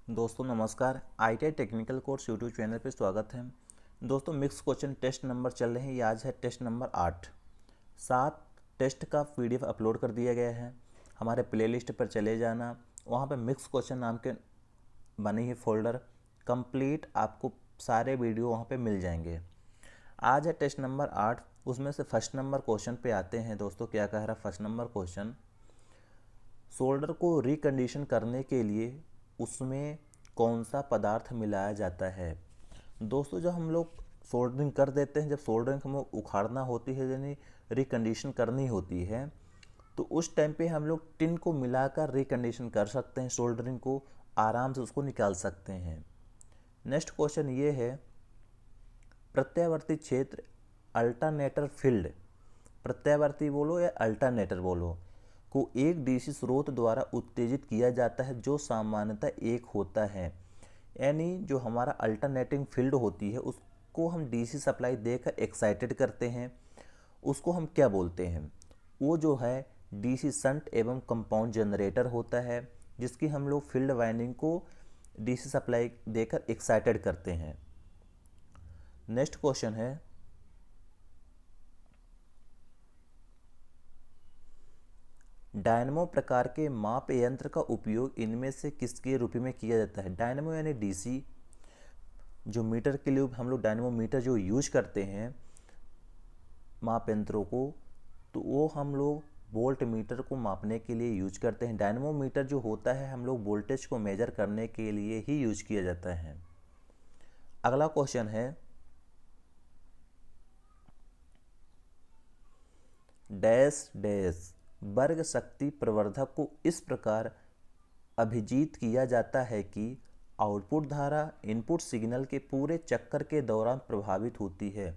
दोस्तों नमस्कार। ITI technical course YouTube channel पे स्वागत है। दोस्तों मिक्स क्वेश्चन टेस्ट नंबर चल रहे हैं। ये आज है टेस्ट नंबर 8। 7 टेस्ट का PDF अपलोड कर दिया गया है। हमारे प्लेलिस्ट पर चले जाना, वहाँ पे मिक्स क्वेश्चन नाम के बनी है फोल्डर। कंप्लीट आपको सारे वीडियो वहाँ पे मिल जाएंगे। आज है टेस्ट नंबर 8। उसमें से फर्स्ट नंबर क्वेश्चन पे आते हैं। दोस्तों क्या कह रहा है फर्स्ट नंबर क्वेश्चन, सोल्डर को रिकंडीशन करने के लिए उसमें कौन सा पदार्थ मिलाया जाता है। दोस्तों जब हम लोग सोल्डरिंग कर देते हैं, जब सोल्डरिंग हमें उखाड़ना होती है यानी रिकंडीशन करनी होती है, तो उस टाइम पे हम लोग टिन को मिलाकर रिकंडीशन कर सकते हैं, सोल्डरिंग को आराम से उसको निकाल सकते हैं। नेक्स्ट क्वेश्चन ये है, प्रत्यावर्ती क्षेत्र अल्टरनेटर फील्ड, प्रत्यावर्ती बोलो या अल्टरनेटर बोलो, को एक डीसी स्रोत द्वारा उत्तेजित किया जाता है जो सामान्यतः एक होता है। यानी जो हमारा अल्टरनेटिंग फील्ड होती है उसको हम डीसी सप्लाई देकर एक्साइटेड करते हैं, उसको हम क्या बोलते हैं। वो जो है डीसी शंट एवं कंपाउंड जनरेटर होता है, जिसकी हम लोग फील्ड वाइंडिंग को डीसी सप्लाई देकर एक्साइटेड करते हैं। नेक्स्ट क्वेश्चन है, डायनमो प्रकार के माप यंत्र का उपयोग इनमें से किसके रूप में किया जाता है। डायनमो यानी डीसी, जो मीटर के लिए हम लोग डायनमो मीटर जो यूज करते हैं माप यंत्रों को, तो वो हम लोग वोल्ट मीटर को मापने के लिए यूज करते हैं। डायनमो मीटर जो होता है हम लोग वोल्टेज को मेजर करने के लिए ही यूज किया जाता है। अगला क्वेश्चन है, डैश डैश वर्ग शक्ति प्रवर्धक को इस प्रकार अभिजीत किया जाता है कि आउटपुट धारा इनपुट सिग्नल के पूरे चक्कर के दौरान प्रभावित होती है।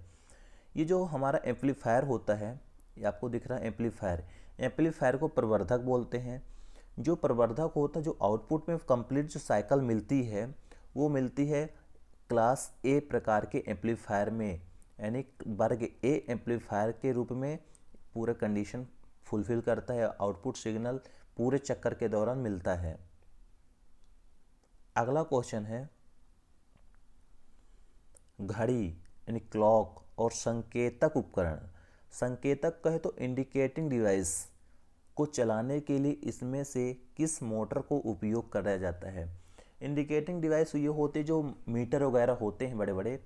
ये जो हमारा एम्पलीफायर होता है, ये आपको दिख रहा है एम्पलीफायर, एम्पलीफायर को प्रवर्धक बोलते हैं। जो प्रवर्धक होता है, जो आउटपुट में कंप्लीट जो साइकिल मिलती है वो मिलती है क्लास ए प्रकार के एम्पलीफायर में, यानी वर्ग ए एम्पलीफायर के रूप में पूरा कंडीशन फुलफिल करता है। आउटपुट सिग्नल पूरे चक्कर के दौरान मिलता है। अगला क्वेश्चन है, घड़ी यानी क्लॉक और संकेतक उपकरण, संकेतक कहे तो इंडिकेटिंग डिवाइस को चलाने के लिए इसमें से किस मोटर को उपयोग करा जाता है। इंडिकेटिंग डिवाइस ये होते जो मीटर वगैरह होते हैं बड़े बड़े,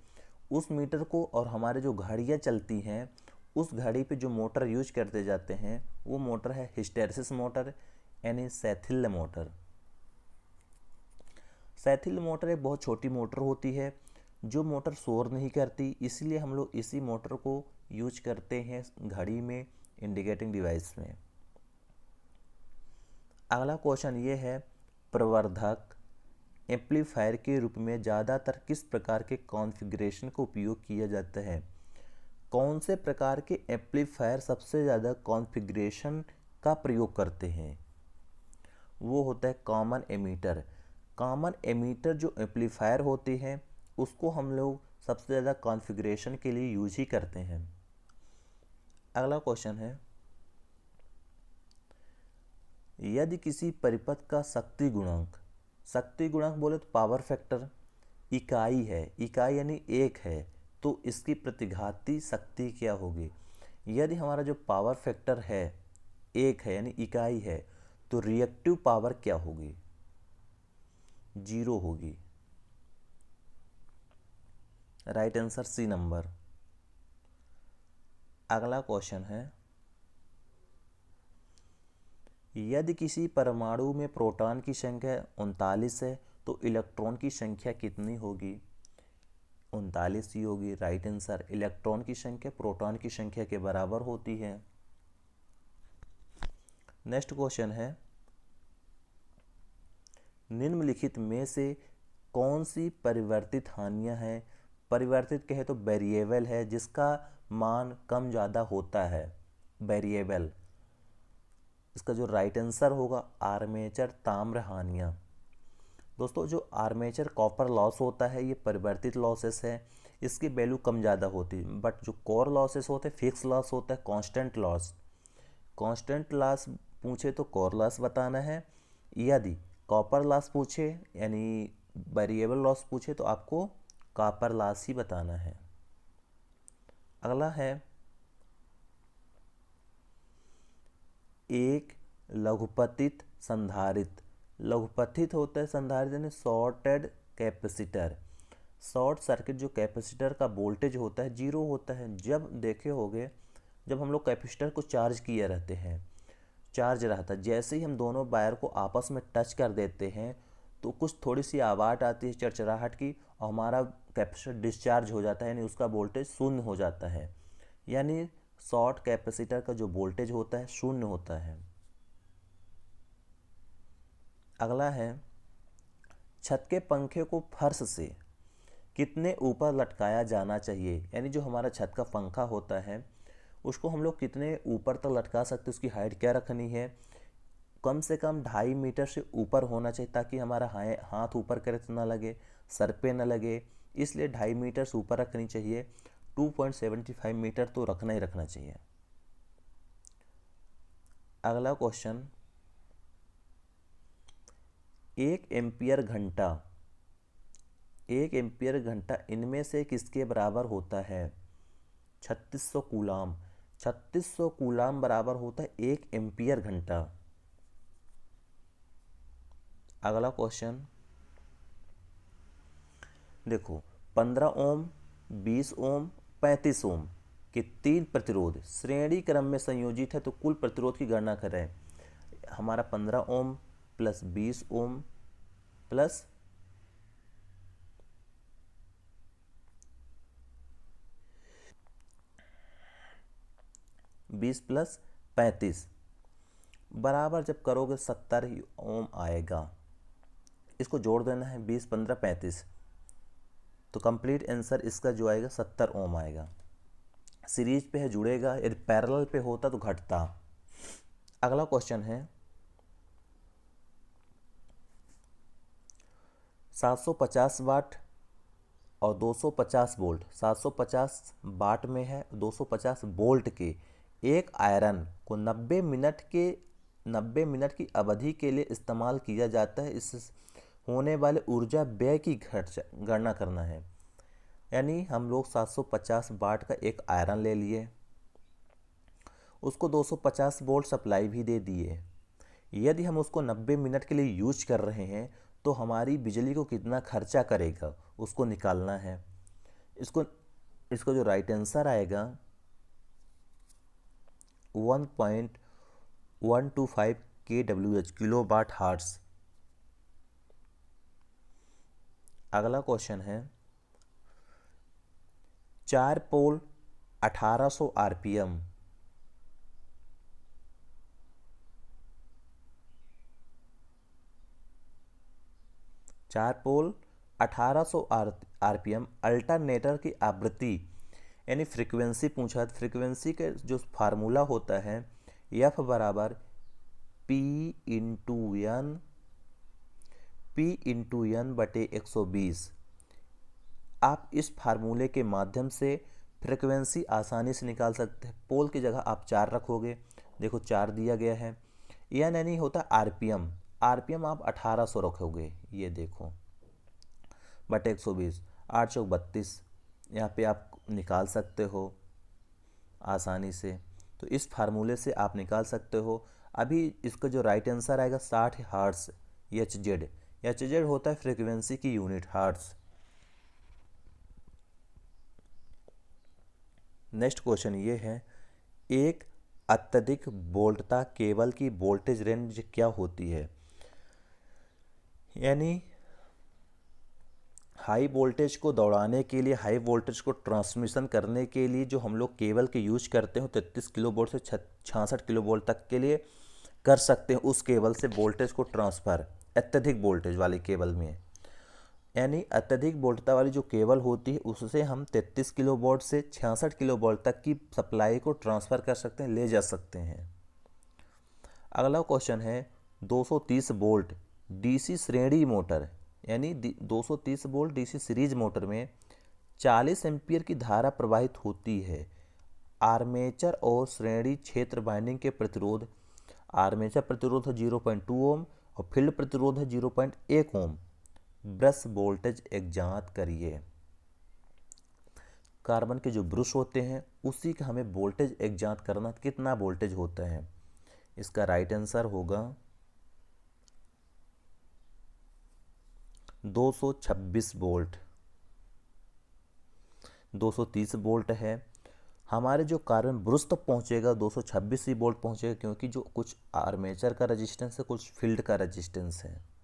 उस मीटर को, और हमारे जो घड़ियाँ चलती हैं उस घड़ी पे जो मोटर यूज करते जाते हैं वो मोटर है हिस्टैरिसीस मोटर यानी सैथिल्य मोटर। सैथिल्य मोटर एक बहुत छोटी मोटर होती है जो मोटर शोर नहीं करती, इसलिए हम लोग इसी मोटर को यूज करते हैं घड़ी में, इंडिकेटिंग डिवाइस में। अगला क्वेश्चन ये है, प्रवर्धक एम्पलीफायर के रूप में ज़्यादातर किस प्रकार के कॉन्फ़िगरेशन का उपयोग किया जाता है। कौन से प्रकार के एम्पलीफायर सबसे ज़्यादा कॉन्फ़िगरेशन का प्रयोग करते हैं, वो होता है कॉमन एमीटर। कॉमन एमीटर जो एम्पलीफायर होती है उसको हम लोग सबसे ज़्यादा कॉन्फ़िगरेशन के लिए यूज ही करते हैं। अगला क्वेश्चन है, यदि किसी परिपथ का शक्ति गुणांक बोले तो पावर फैक्टर इकाई है, इकाई यानी एक है, तो इसकी प्रतिघाती शक्ति क्या होगी। यदि हमारा जो पावर फैक्टर है एक है यानी इकाई है, तो रिएक्टिव पावर क्या होगी, 0 होगी। Right answer C number. अगला क्वेश्चन है, यदि किसी परमाणु में प्रोटॉन की संख्या 39 है तो इलेक्ट्रॉन की संख्या कितनी होगी। 39 ही होगी। राइट आंसर, इलेक्ट्रॉन की संख्या प्रोटॉन की संख्या के बराबर होती है। नेक्स्ट क्वेश्चन है, निम्नलिखित में से कौन सी परिवर्तित हानियां हैं। परिवर्तित कहे तो वेरिएबल है जिसका मान कम ज़्यादा होता है, वेरिएबल। इसका जो राइट आंसर होगा आर्मेचर ताम्र हानियाँ। दोस्तों जो आर्मेचर कॉपर लॉस होता है ये परिवर्तित लॉसेस है, इसकी वैल्यू कम ज़्यादा होती है। बट जो कोर लॉसेस होते हैं फिक्स लॉस होता है, कांस्टेंट लॉस। कांस्टेंट लॉस पूछे तो कोर लॉस बताना है। यदि कॉपर लॉस पूछे यानी वेरिएबल लॉस पूछे तो आपको कॉपर लॉस ही बताना है। अगला है एक लघुपतित संधारित्र। लघुपतित होता है संधारित्र यानी शॉर्टेड कैपेसिटर। शॉर्ट सर्किट जो कैपेसिटर का वोल्टेज होता है जीरो होता है। जब देखे होगे जब हम लोग कैपेसिटर को चार्ज किए रहते हैं, चार्ज रहता है, जैसे ही हम दोनों वायर को आपस में टच कर देते हैं तो कुछ थोड़ी सी आवाज़ आती है चरचराहट की और हमारा कैपेसिटर डिस्चार्ज हो जाता है यानी उसका वोल्टेज शून्य हो जाता है। यानी शॉर्ट कैपेसिटर का जो वोल्टेज होता है शून्य होता है। अगला है छत के पंखे को फर्श से कितने ऊपर लटकाया जाना चाहिए। यानी जो हमारा छत का पंखा होता है उसको हम लोग कितने ऊपर तक लटका सकते हैं, उसकी हाइट क्या रखनी है। कम से कम 2.5 मीटर से ऊपर होना चाहिए ताकि हमारा हाथ ऊपर करे तो ना लगे, सर पे ना लगे, इसलिए 2.5 मीटर से ऊपर रखनी चाहिए। 2.75 मीटर तो रखना ही रखना चाहिए। अगला क्वेश्चन, 1 एम्पियर घंटा इनमें से किसके बराबर होता है। 3600 कूलाम। 3600 कूलाम बराबर होता है 1 एम्पियर घंटा। अगला क्वेश्चन देखो, 15 ओम, 20 ओम, 35 ओम के 3 प्रतिरोध श्रेणी क्रम में संयोजित है तो कुल प्रतिरोध की गणना करें। हमारा 15 ohm plus 20 ohm plus 20 plus 35 बराबर जब करोगे 70 ही ओम आएगा। इसको जोड़ देना है 20, 15, 35 तो कंप्लीट आंसर इसका जो आएगा 70 ओम आएगा। सीरीज पे है जुड़ेगा, यदि पैरेलल पे होता तो घटता। अगला क्वेश्चन है 750 वाट और 250 वोल्ट। 750 वाट में है, 250 वोल्ट के एक आयरन को 90 मिनट की अवधि के लिए इस्तेमाल किया जाता है। इस होने वाले ऊर्जा व्यय की गणना करना है। यानी हम लोग 750 वाट का एक आयरन ले लिए, उसको 250 वोल्ट सप्लाई भी दे दिए। यदि हम उसको 90 मिनट के लिए यूज कर रहे हैं तो हमारी बिजली को कितना खर्चा करेगा उसको निकालना है। इसको जो राइट आंसर आएगा 1.125 kWh किलो वाट हार्स। अगला क्वेश्चन है 4 पोल 1800 आरपीएम 4 पोल 1800 आरपीएम अल्टरनेटर की आवृत्ति यानी फ्रीक्वेंसी पूछा। फ्रीक्वेंसी के जो फार्मूला होता है एफ बराबर P/N बटे 120। आप इस फार्मूले के माध्यम से फ्रीक्वेंसी आसानी से निकाल सकते हैं। पोल की जगह आप 4 रखोगे, देखो 4 दिया गया है। एन यानी होता है आरपीएम, आरपीएम आप 1800 रखोगे, ये देखो बटे 120, 8 चौक 32, यहाँ पे आप निकाल सकते हो आसानी से। तो इस फार्मूले से आप निकाल सकते हो। अभी इसका जो राइट आंसर आएगा 60 हर्ट्ज। एच जेड होता है फ्रीक्वेंसी की यूनिट, हर्ट्ज। नेक्स्ट क्वेश्चन ये है, एक अत्यधिक वोल्टता केबल की वोल्टेज रेंज क्या होती है। यानी हाई वोल्टेज को दौड़ाने के लिए, हाई वोल्टेज को ट्रांसमिशन करने के लिए जो हम लोग केबल के यूज करते हो 33 किलो वोल्ट से 66 किलो वोल्ट तक के लिए कर सकते हैं उस केबल से वोल्टेज को ट्रांसफ़र अत्यधिक वोल्टेज वाली केबल में। यानी अत्यधिक वोल्टता वाली जो केबल होती है उससे हम 33 किलो वोल्ट से 66 किलो वोल्ट तक की सप्लाई को ट्रांसफ़र कर सकते हैं, ले जा सकते हैं। अगला क्वेश्चन है 230 वोल्ट डीसी श्रेणी मोटर यानी 230 वोल्ट डीसी सीरीज मोटर में 40 एम्पीयर की धारा प्रवाहित होती है। आर्मेचर और श्रेणी क्षेत्र वाइंडिंग के प्रतिरोध, आर्मेचर प्रतिरोध है 0.2 ओम और फील्ड प्रतिरोध है 0.1 ओम। ब्रश वोल्टेज ज्ञात करिए। कार्बन के जो ब्रश होते हैं उसी का हमें वोल्टेज ज्ञात करना, कितना वोल्टेज होता है। इसका राइट आंसर होगा 226 वोल्ट। 230 वोल्ट है। हमारे जो कार्बन ब्रश तक पहुंचेगा 226 ही वोल्ट पहुंचेगा, क्योंकि जो कुछ आर्मेचर का रेजिस्टेंस है, कुछ फील्ड का रेजिस्टेंस है।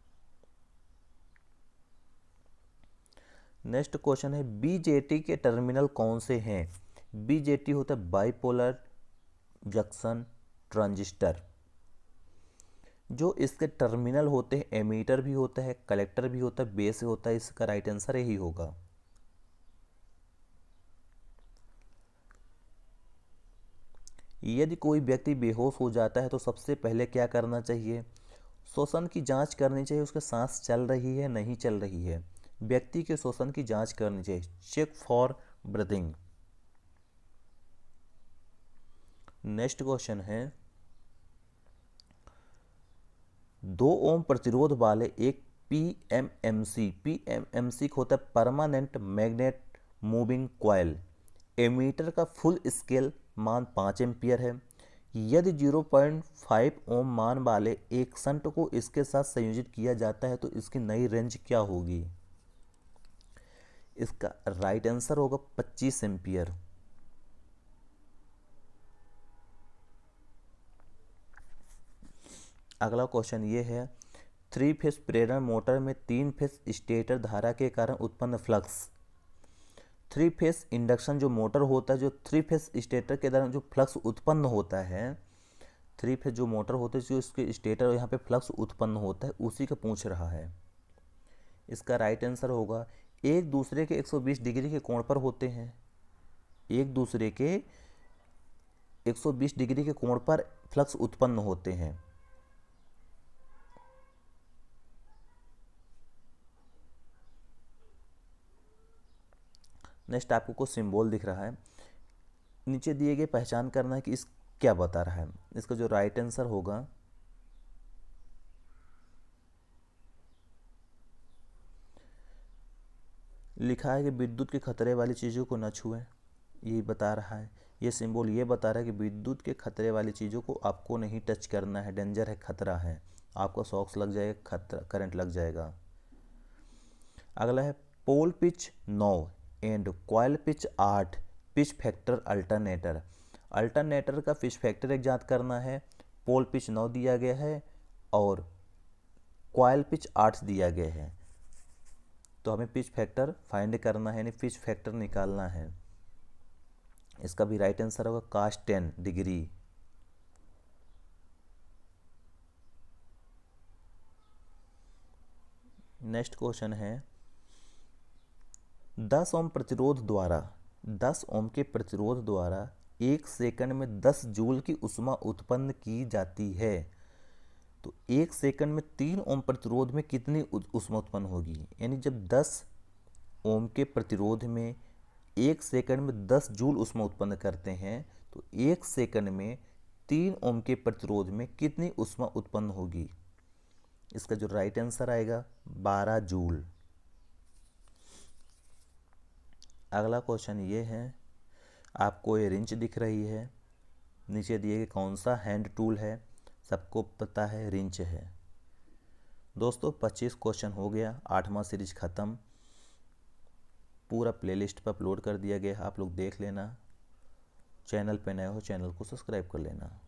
नेक्स्ट क्वेश्चन है, बीजेटी के टर्मिनल कौन से हैं। बीजेटी होता है बाइपोलर जंक्शन ट्रांजिस्टर। जो इसके टर्मिनल होते हैं, एमीटर भी होता है, कलेक्टर भी होता है, बेस होता है। इसका राइट आंसर यही होगा। यदि कोई व्यक्ति बेहोश हो जाता है तो सबसे पहले क्या करना चाहिए। श्वसन की जांच करनी चाहिए, उसके सांस चल रही है नहीं चल रही है। व्यक्ति के श्वसन की जांच करनी चाहिए, check for breathing. Next question है, 2 ओम प्रतिरोध वाले एक पीएमएमसी होता है permanent magnet moving coil. Ammeter का फुल स्केल मान 5 एम्पियर है। यदि 0.5 ओम मान वाले एक शंट को इसके साथ संयोजित किया जाता है तो इसकी नई रेंज क्या होगी। इसका राइट आंसर होगा 25 एम्पियर। अगला क्वेश्चन ये है, 3 फेज प्रेरण मोटर में 3 फेज स्टेटर धारा के कारण उत्पन्न फ्लक्स। 3 फेज इंडक्शन जो मोटर होता है, जो 3 फेज स्टेटर के दौरान जो फ्लक्स उत्पन्न होता है, 3 फेज जो मोटर होते हैं जो इसके स्टेटर और यहाँ पे फ्लक्स उत्पन्न होता है, उसी का पूछ रहा है। इसका राइट आंसर होगा, एक दूसरे के 120 डिग्री के कोण पर होते हैं। एक दूसरे के 120 डिग्री के कोण पर फ्लक्स उत्पन्न होते हैं। नेक्स्ट आपको कुछ सिंबल दिख रहा है, नीचे दिए गए पहचान करना है कि इस क्या बता रहा है। इसका जो राइट आंसर होगा, लिखा है कि विद्युत के खतरे वाली चीज़ों को न छुएं, यही बता रहा है। ये सिंबल ये बता रहा है कि विद्युत के खतरे वाली चीज़ों को आपको नहीं टच करना है, डेंजर है, खतरा है, आपको शॉक्स लग जाएगा, खतरा करंट लग जाएगा। अगला है, pole pitch 9 and coil pitch 8 pitch factor alternator. Alternator का पिच फैक्टर ज्ञात करना है। पोल पिच 9 दिया गया है और कॉइल पिच 8 दिया गया है, तो हमें पिच फैक्टर फाइंड करना है, यानी पिच फैक्टर निकालना है। इसका भी राइट आंसर होगा cos 10 डिग्री। नेक्स्ट क्वेश्चन है, 10 ओम के प्रतिरोध द्वारा 1 सेकंड में 10 जूल की ऊष्मा उत्पन्न की जाती है। तो 1 सेकंड में 3 ओम प्रतिरोध में कितनी ऊष्मा उत्पन्न होगी। यानी जब 10 ओम के प्रतिरोध में 1 सेकंड में 10 जूल ऊष्मा उत्पन्न करते हैं, तो 1 सेकंड में 3 ओम के प्रतिरोध में कितनी ऊष्मा उत्पन्न होगी। इसका जो राइट आंसर आएगा 12 जूल। अगला क्वेश्चन ये है, आपको ये रिंच दिख रही है, नीचे दिए गए कौन सा हैंड टूल है। सबको पता है रिंच है। दोस्तों 25 क्वेश्चन हो गया, 8वां सीरीज ख़त्म। पूरा प्लेलिस्ट पर अपलोड कर दिया गया है, आप लोग देख लेना। चैनल पे नए हो चैनल को सब्सक्राइब कर लेना।